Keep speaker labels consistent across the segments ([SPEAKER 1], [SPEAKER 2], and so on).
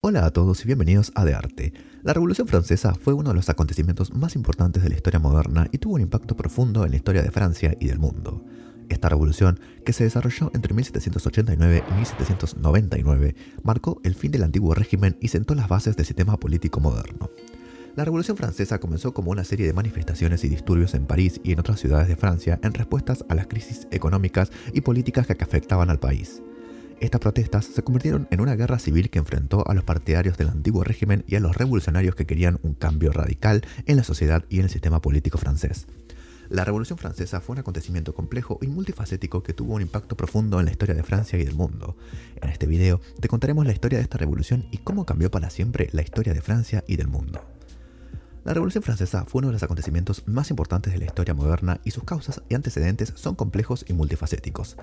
[SPEAKER 1] Hola a todos y bienvenidos a De Arte. La Revolución Francesa fue uno de los acontecimientos más importantes de la historia moderna y tuvo un impacto profundo en la historia de Francia y del mundo. Esta revolución, que se desarrolló entre 1789 y 1799, marcó el fin del antiguo régimen y sentó las bases del sistema político moderno. La Revolución Francesa comenzó como una serie de manifestaciones y disturbios en París y en otras ciudades de Francia en respuestas a las crisis económicas y políticas que afectaban al país. Estas protestas se convirtieron en una guerra civil que enfrentó a los partidarios del antiguo régimen y a los revolucionarios que querían un cambio radical en la sociedad y en el sistema político francés. La Revolución Francesa fue un acontecimiento complejo y multifacético que tuvo un impacto profundo en la historia de Francia y del mundo. En este video te contaremos la historia de esta revolución y cómo cambió para siempre la historia de Francia y del mundo. La Revolución Francesa fue uno de los acontecimientos más importantes de la historia moderna y sus causas y antecedentes son complejos y multifacéticos.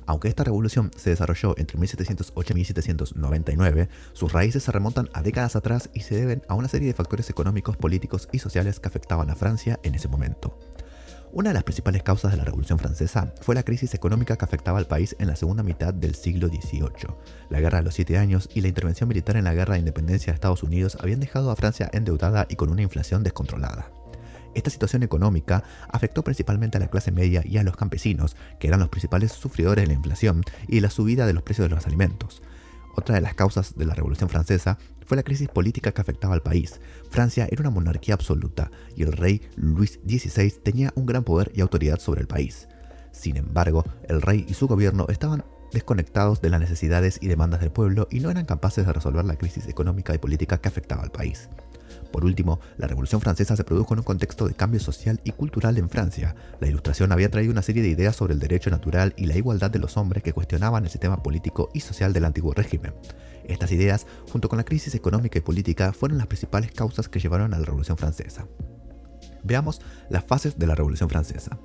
[SPEAKER 1] Aunque esta revolución se desarrolló entre 1708 y 1799, sus raíces se remontan a décadas atrás y se deben a una serie de factores económicos, políticos y sociales que afectaban a Francia en ese momento. Una de las principales causas de la Revolución Francesa fue la crisis económica que afectaba al país en la segunda mitad del siglo XVIII. La Guerra de los 7 Años y la intervención militar en la Guerra de Independencia de Estados Unidos habían dejado a Francia endeudada y con una inflación descontrolada. Esta situación económica afectó principalmente a la clase media y a los campesinos, que eran los principales sufridores de la inflación y la subida de los precios de los alimentos. Otra de las causas de la Revolución Francesa fue la crisis política que afectaba al país. Francia era una monarquía absoluta y el rey Luis XVI tenía un gran poder y autoridad sobre el país. Sin embargo, el rey y su gobierno estaban desconectados de las necesidades y demandas del pueblo y no eran capaces de resolver la crisis económica y política que afectaba al país. Por último, la Revolución Francesa se produjo en un contexto de cambio social y cultural en Francia. La Ilustración había traído una serie de ideas sobre el derecho natural y la igualdad de los hombres que cuestionaban el sistema político y social del antiguo régimen. Estas ideas, junto con la crisis económica y política, fueron las principales causas que llevaron a la Revolución Francesa. Veamos las fases de la Revolución Francesa.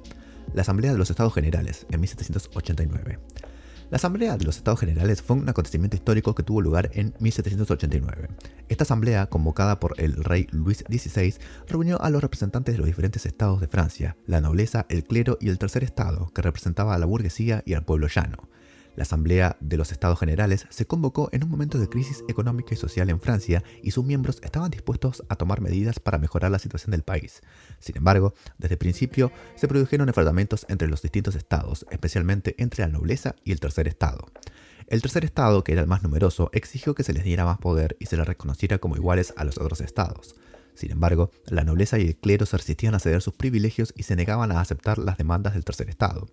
[SPEAKER 1] La Asamblea de los Estados Generales, en 1789. La Asamblea de los Estados Generales fue un acontecimiento histórico que tuvo lugar en 1789. Esta asamblea, convocada por el rey Luis XVI, reunió a los representantes de los diferentes estados de Francia, la nobleza, el clero y el tercer estado, que representaba a la burguesía y al pueblo llano. La Asamblea de los Estados Generales se convocó en un momento de crisis económica y social en Francia y sus miembros estaban dispuestos a tomar medidas para mejorar la situación del país. Sin embargo, desde el principio se produjeron enfrentamientos entre los distintos estados, especialmente entre la nobleza y el tercer estado. El tercer estado, que era el más numeroso, exigió que se les diera más poder y se les reconociera como iguales a los otros estados. Sin embargo, la nobleza y el clero se resistían a ceder sus privilegios y se negaban a aceptar las demandas del tercer estado.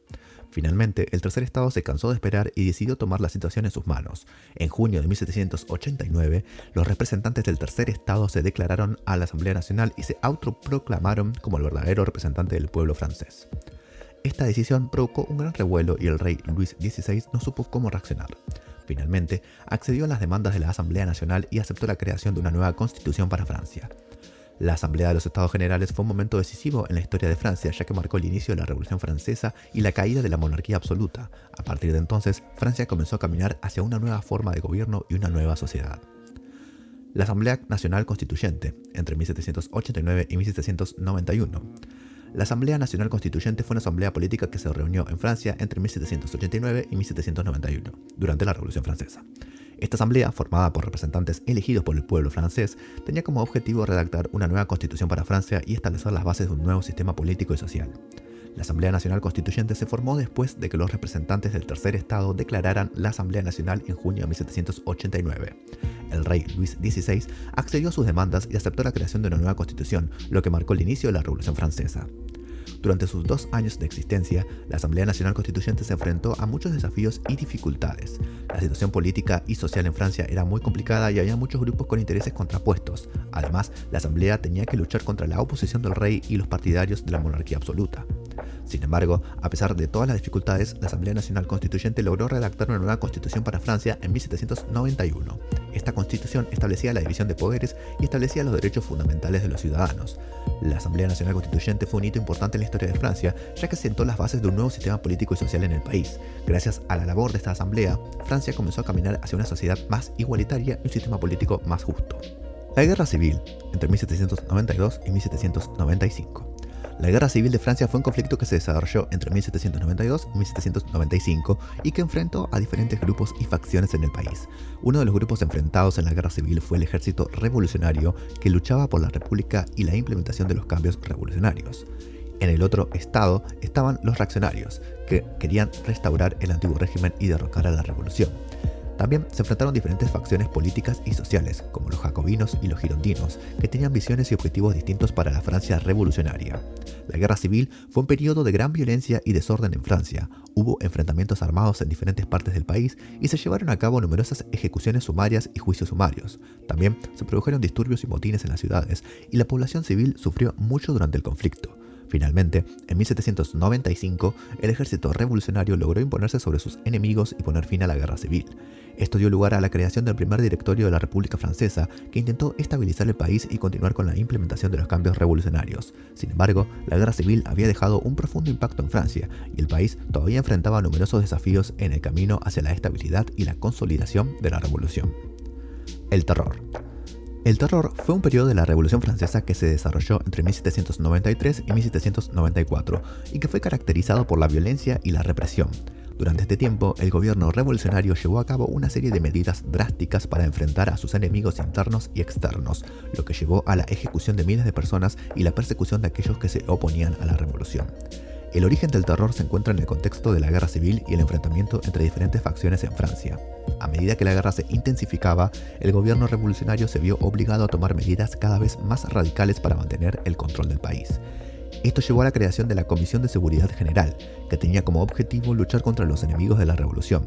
[SPEAKER 1] Finalmente, el tercer estado se cansó de esperar y decidió tomar la situación en sus manos. En junio de 1789, los representantes del tercer estado se declararon a la Asamblea Nacional y se autoproclamaron como el verdadero representante del pueblo francés. Esta decisión provocó un gran revuelo y el rey Luis XVI no supo cómo reaccionar. Finalmente, accedió a las demandas de la Asamblea Nacional y aceptó la creación de una nueva constitución para Francia. La Asamblea de los Estados Generales fue un momento decisivo en la historia de Francia, ya que marcó el inicio de la Revolución Francesa y la caída de la monarquía absoluta. A partir de entonces, Francia comenzó a caminar hacia una nueva forma de gobierno y una nueva sociedad. La Asamblea Nacional Constituyente, entre 1789 y 1791. La Asamblea Nacional Constituyente fue una asamblea política que se reunió en Francia entre 1789 y 1791, durante la Revolución Francesa. Esta asamblea, formada por representantes elegidos por el pueblo francés, tenía como objetivo redactar una nueva constitución para Francia y establecer las bases de un nuevo sistema político y social. La Asamblea Nacional Constituyente se formó después de que los representantes del tercer estado declararan la Asamblea Nacional en junio de 1789. El rey Luis XVI accedió a sus demandas y aceptó la creación de una nueva constitución, lo que marcó el inicio de la Revolución Francesa. Durante sus 2 años de existencia, la Asamblea Nacional Constituyente se enfrentó a muchos desafíos y dificultades. La situación política y social en Francia era muy complicada y había muchos grupos con intereses contrapuestos. Además, la Asamblea tenía que luchar contra la oposición del rey y los partidarios de la monarquía absoluta. Sin embargo, a pesar de todas las dificultades, la Asamblea Nacional Constituyente logró redactar una nueva constitución para Francia en 1791. Esta constitución establecía la división de poderes y establecía los derechos fundamentales de los ciudadanos. La Asamblea Nacional Constituyente fue un hito importante en la historia de Francia, ya que sentó las bases de un nuevo sistema político y social en el país. Gracias a la labor de esta asamblea, Francia comenzó a caminar hacia una sociedad más igualitaria y un sistema político más justo. La Guerra Civil, entre 1792 y 1795. La Guerra Civil de Francia fue un conflicto que se desarrolló entre 1792 y 1795 y que enfrentó a diferentes grupos y facciones en el país. Uno de los grupos enfrentados en la Guerra Civil fue el Ejército Revolucionario, que luchaba por la República y la implementación de los cambios revolucionarios. En el otro estado estaban los reaccionarios, que querían restaurar el antiguo régimen y derrocar a la revolución. También se enfrentaron diferentes facciones políticas y sociales, como los jacobinos y los girondinos, que tenían visiones y objetivos distintos para la Francia revolucionaria. La Guerra Civil fue un periodo de gran violencia y desorden en Francia. Hubo enfrentamientos armados en diferentes partes del país y se llevaron a cabo numerosas ejecuciones sumarias y juicios sumarios. También se produjeron disturbios y motines en las ciudades, y la población civil sufrió mucho durante el conflicto. Finalmente, en 1795, el ejército revolucionario logró imponerse sobre sus enemigos y poner fin a la guerra civil. Esto dio lugar a la creación del primer directorio de la República Francesa, que intentó estabilizar el país y continuar con la implementación de los cambios revolucionarios. Sin embargo, la guerra civil había dejado un profundo impacto en Francia, y el país todavía enfrentaba numerosos desafíos en el camino hacia la estabilidad y la consolidación de la revolución. El terror. El terror fue un periodo de la Revolución Francesa que se desarrolló entre 1793 y 1794 y que fue caracterizado por la violencia y la represión. Durante este tiempo, el gobierno revolucionario llevó a cabo una serie de medidas drásticas para enfrentar a sus enemigos internos y externos, lo que llevó a la ejecución de miles de personas y la persecución de aquellos que se oponían a la revolución. El origen del terror se encuentra en el contexto de la guerra civil y el enfrentamiento entre diferentes facciones en Francia. A medida que la guerra se intensificaba, el gobierno revolucionario se vio obligado a tomar medidas cada vez más radicales para mantener el control del país. Esto llevó a la creación de la Comisión de Seguridad General, que tenía como objetivo luchar contra los enemigos de la revolución.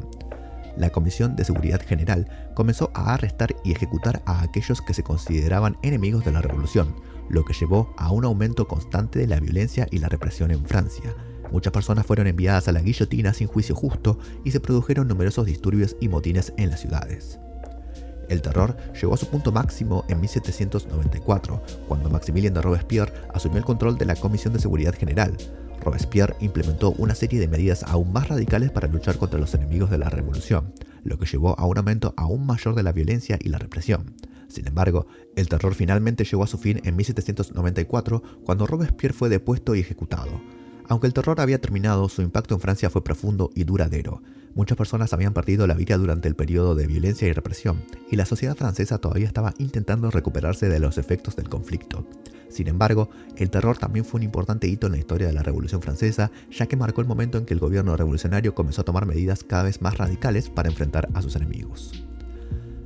[SPEAKER 1] La Comisión de Seguridad General comenzó a arrestar y ejecutar a aquellos que se consideraban enemigos de la revolución, lo que llevó a un aumento constante de la violencia y la represión en Francia. Muchas personas fueron enviadas a la guillotina sin juicio justo y se produjeron numerosos disturbios y motines en las ciudades. El terror llegó a su punto máximo en 1794, cuando Maximilien de Robespierre asumió el control de la Comisión de Seguridad General. Robespierre implementó una serie de medidas aún más radicales para luchar contra los enemigos de la revolución, lo que llevó a un aumento aún mayor de la violencia y la represión. Sin embargo, el terror finalmente llegó a su fin en 1794, cuando Robespierre fue depuesto y ejecutado. Aunque el terror había terminado, su impacto en Francia fue profundo y duradero. Muchas personas habían perdido la vida durante el periodo de violencia y represión, y la sociedad francesa todavía estaba intentando recuperarse de los efectos del conflicto. Sin embargo, el terror también fue un importante hito en la historia de la Revolución Francesa, ya que marcó el momento en que el gobierno revolucionario comenzó a tomar medidas cada vez más radicales para enfrentar a sus enemigos.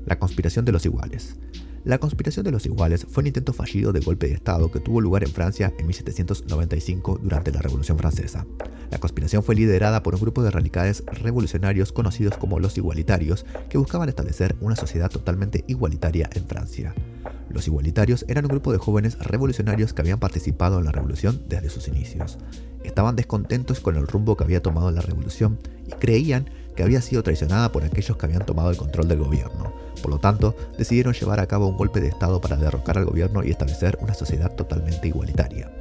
[SPEAKER 1] La conspiración de los iguales. La conspiración de los iguales fue un intento fallido de golpe de Estado que tuvo lugar en Francia en 1795 durante la Revolución Francesa. La conspiración fue liderada por un grupo de radicales revolucionarios conocidos como los igualitarios, que buscaban establecer una sociedad totalmente igualitaria en Francia. Los igualitarios eran un grupo de jóvenes revolucionarios que habían participado en la revolución desde sus inicios. Estaban descontentos con el rumbo que había tomado la revolución y creían que había sido traicionada por aquellos que habían tomado el control del gobierno. Por lo tanto, decidieron llevar a cabo un golpe de Estado para derrocar al gobierno y establecer una sociedad totalmente igualitaria.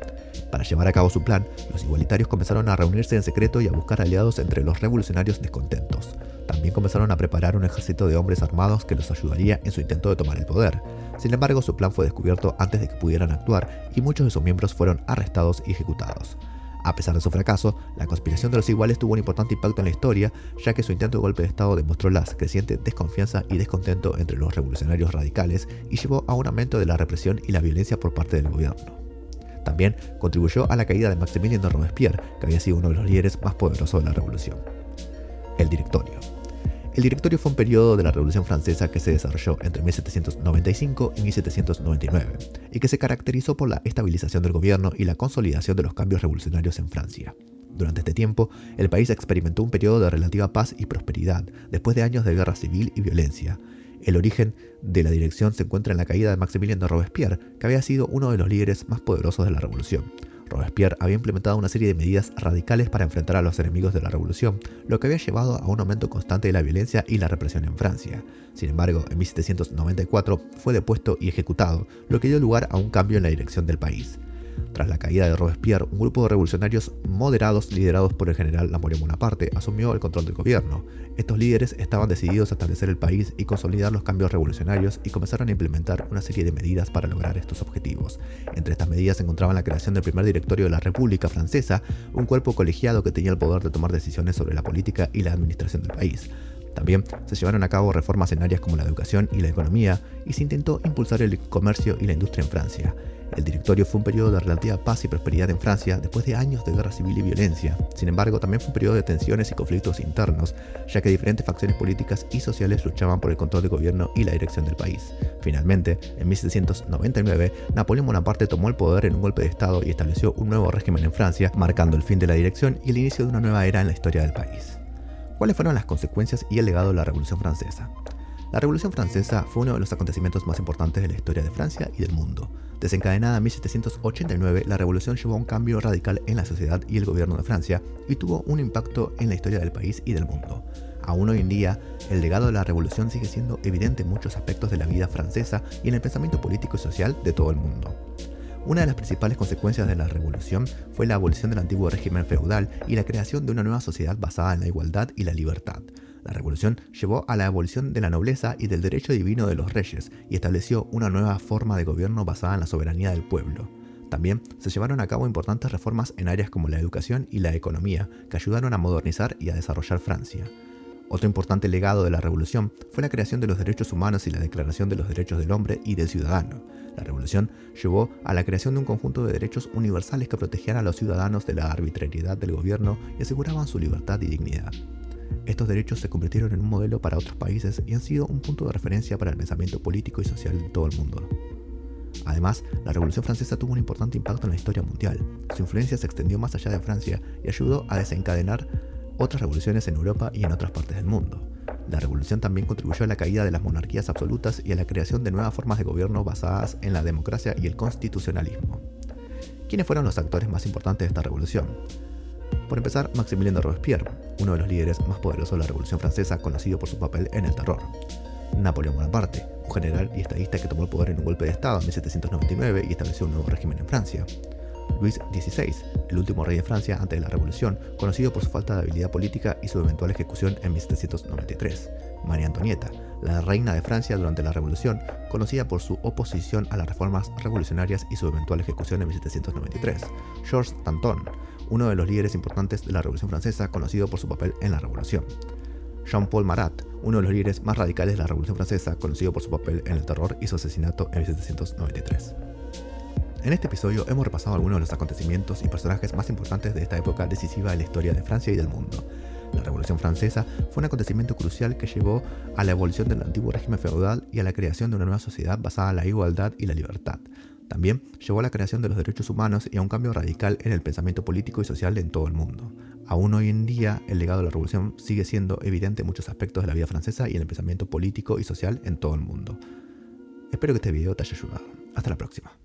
[SPEAKER 1] Para llevar a cabo su plan, los igualitarios comenzaron a reunirse en secreto y a buscar aliados entre los revolucionarios descontentos. También comenzaron a preparar un ejército de hombres armados que los ayudaría en su intento de tomar el poder. Sin embargo, su plan fue descubierto antes de que pudieran actuar y muchos de sus miembros fueron arrestados y ejecutados. A pesar de su fracaso, la conspiración de los iguales tuvo un importante impacto en la historia, ya que su intento de golpe de Estado demostró la creciente desconfianza y descontento entre los revolucionarios radicales y llevó a un aumento de la represión y la violencia por parte del gobierno. También contribuyó a la caída de Maximilien de Robespierre, que había sido uno de los líderes más poderosos de la revolución. El Directorio. El Directorio fue un periodo de la Revolución Francesa que se desarrolló entre 1795 y 1799 y que se caracterizó por la estabilización del gobierno y la consolidación de los cambios revolucionarios en Francia. Durante este tiempo, el país experimentó un periodo de relativa paz y prosperidad después de años de guerra civil y violencia. El origen de la dirección se encuentra en la caída de Maximilien de Robespierre, que había sido uno de los líderes más poderosos de la revolución. Robespierre había implementado una serie de medidas radicales para enfrentar a los enemigos de la revolución, lo que había llevado a un aumento constante de la violencia y la represión en Francia. Sin embargo, en 1794 fue depuesto y ejecutado, lo que dio lugar a un cambio en la dirección del país. Tras la caída de Robespierre, un grupo de revolucionarios moderados liderados por el general Napoleón Bonaparte asumió el control del gobierno. Estos líderes estaban decididos a establecer el país y consolidar los cambios revolucionarios y comenzaron a implementar una serie de medidas para lograr estos objetivos. Entre estas medidas se encontraban la creación del primer directorio de la República Francesa, un cuerpo colegiado que tenía el poder de tomar decisiones sobre la política y la administración del país. También se llevaron a cabo reformas en áreas como la educación y la economía y se intentó impulsar el comercio y la industria en Francia. El directorio fue un periodo de relativa paz y prosperidad en Francia después de años de guerra civil y violencia. Sin embargo, también fue un periodo de tensiones y conflictos internos, ya que diferentes facciones políticas y sociales luchaban por el control del gobierno y la dirección del país. Finalmente, en 1799, Napoleón Bonaparte tomó el poder en un golpe de Estado y estableció un nuevo régimen en Francia, marcando el fin de la dirección y el inicio de una nueva era en la historia del país. ¿Cuáles fueron las consecuencias y el legado de la Revolución Francesa? La Revolución Francesa fue uno de los acontecimientos más importantes de la historia de Francia y del mundo. Desencadenada en 1789, la revolución llevó a un cambio radical en la sociedad y el gobierno de Francia y tuvo un impacto en la historia del país y del mundo. Aún hoy en día, el legado de la revolución sigue siendo evidente en muchos aspectos de la vida francesa y en el pensamiento político y social de todo el mundo. Una de las principales consecuencias de la revolución fue la abolición del antiguo régimen feudal y la creación de una nueva sociedad basada en la igualdad y la libertad. La revolución llevó a la abolición de la nobleza y del derecho divino de los reyes y estableció una nueva forma de gobierno basada en la soberanía del pueblo. También se llevaron a cabo importantes reformas en áreas como la educación y la economía que ayudaron a modernizar y a desarrollar Francia. Otro importante legado de la revolución fue la creación de los derechos humanos y la Declaración de los Derechos del Hombre y del Ciudadano. La revolución llevó a la creación de un conjunto de derechos universales que protegían a los ciudadanos de la arbitrariedad del gobierno y aseguraban su libertad y dignidad. Estos derechos se convirtieron en un modelo para otros países y han sido un punto de referencia para el pensamiento político y social de todo el mundo. Además, la Revolución Francesa tuvo un importante impacto en la historia mundial. Su influencia se extendió más allá de Francia y ayudó a desencadenar otras revoluciones en Europa y en otras partes del mundo. La revolución también contribuyó a la caída de las monarquías absolutas y a la creación de nuevas formas de gobierno basadas en la democracia y el constitucionalismo. ¿Quiénes fueron los actores más importantes de esta revolución? Por empezar, Maximilien de Robespierre, uno de los líderes más poderosos de la Revolución Francesa, conocido por su papel en el terror. Napoleón Bonaparte, un general y estadista que tomó el poder en un golpe de Estado en 1799 y estableció un nuevo régimen en Francia. Luis XVI, el último rey de Francia antes de la Revolución, conocido por su falta de habilidad política y su eventual ejecución en 1793. María Antonieta, la reina de Francia durante la Revolución, conocida por su oposición a las reformas revolucionarias y su eventual ejecución en 1793. Georges Danton, uno de los líderes importantes de la Revolución Francesa, conocido por su papel en la Revolución. Jean-Paul Marat, uno de los líderes más radicales de la Revolución Francesa, conocido por su papel en el terror y su asesinato en 1793. En este episodio hemos repasado algunos de los acontecimientos y personajes más importantes de esta época decisiva de la historia de Francia y del mundo. La Revolución Francesa fue un acontecimiento crucial que llevó a la abolición del antiguo régimen feudal y a la creación de una nueva sociedad basada en la igualdad y la libertad. También llevó a la creación de los derechos humanos y a un cambio radical en el pensamiento político y social en todo el mundo. Aún hoy en día, el legado de la revolución sigue siendo evidente en muchos aspectos de la vida francesa y en el pensamiento político y social en todo el mundo. Espero que este video te haya ayudado. Hasta la próxima.